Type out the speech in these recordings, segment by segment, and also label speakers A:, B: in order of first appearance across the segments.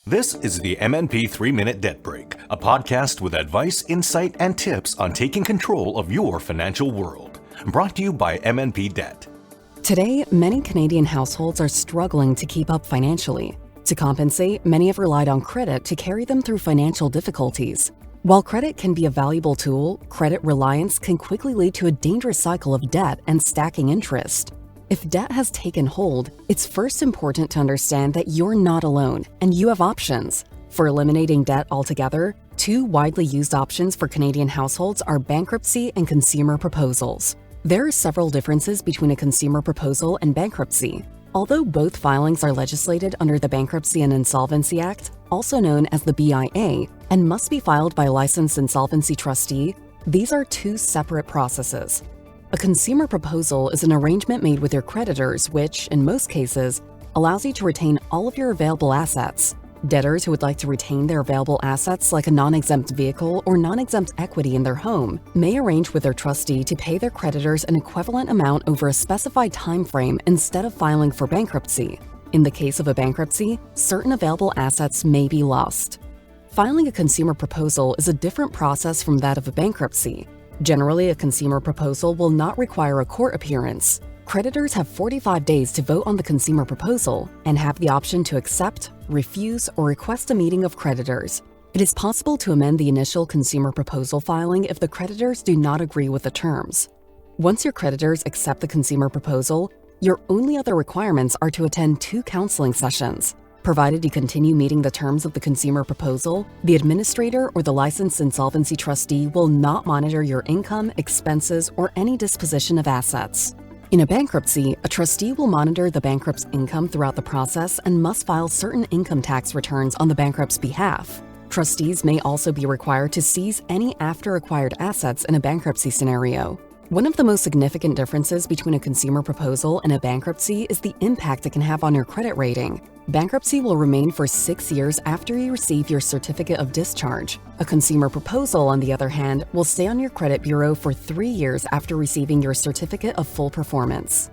A: This is the MNP 3-Minute Debt Break, a podcast with advice, insight, and tips on taking control of your financial world. Brought to you by MNP Debt.
B: Today, many Canadian households are struggling to keep up financially. To compensate, many have relied on credit to carry them through financial difficulties. While credit can be a valuable tool, credit reliance can quickly lead to a dangerous cycle of debt and stacking interest. If debt has taken hold, it's first important to understand that you're not alone and you have options. For eliminating debt altogether, two widely used options for Canadian households are bankruptcy and consumer proposals. There are several differences between a consumer proposal and bankruptcy. Although both filings are legislated under the Bankruptcy and Insolvency Act, also known as the BIA, and must be filed by a licensed insolvency trustee, these are two separate processes. A consumer proposal is an arrangement made with your creditors which, in most cases, allows you to retain all of your available assets. Debtors who would like to retain their available assets like a non-exempt vehicle or non-exempt equity in their home may arrange with their trustee to pay their creditors an equivalent amount over a specified time frame instead of filing for bankruptcy. In the case of a bankruptcy, certain available assets may be lost. Filing a consumer proposal is a different process from that of a bankruptcy. Generally, a consumer proposal will not require a court appearance. Creditors have 45 days to vote on the consumer proposal and have the option to accept, refuse, or request a meeting of creditors. It is possible to amend the initial consumer proposal filing if the creditors do not agree with the terms. Once your creditors accept the consumer proposal, your only other requirements are to attend 2 counseling sessions. Provided you continue meeting the terms of the consumer proposal, the administrator or the licensed insolvency trustee will not monitor your income, expenses, or any disposition of assets. In a bankruptcy, a trustee will monitor the bankrupt's income throughout the process and must file certain income tax returns on the bankrupt's behalf. Trustees may also be required to seize any after-acquired assets in a bankruptcy scenario. One of the most significant differences between a consumer proposal and a bankruptcy is the impact it can have on your credit rating. Bankruptcy will remain for 6 years after you receive your certificate of discharge. A consumer proposal, on the other hand, will stay on your credit bureau for 3 years after receiving your certificate of full performance.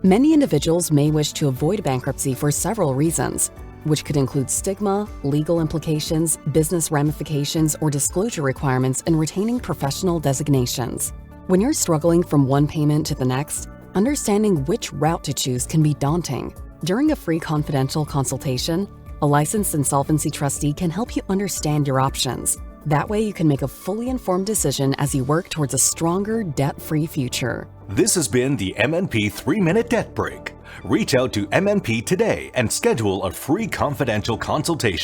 B: Many individuals may wish to avoid bankruptcy for several reasons, which could include stigma, legal implications, business ramifications, or disclosure requirements in retaining professional designations. When you're struggling from one payment to the next, understanding which route to choose can be daunting. During a free confidential consultation, a licensed insolvency trustee can help you understand your options. That way you can make a fully informed decision as you work towards a stronger, debt-free future.
A: This has been the MNP 3-Minute Debt Break. Reach out to MNP today and schedule a free confidential consultation.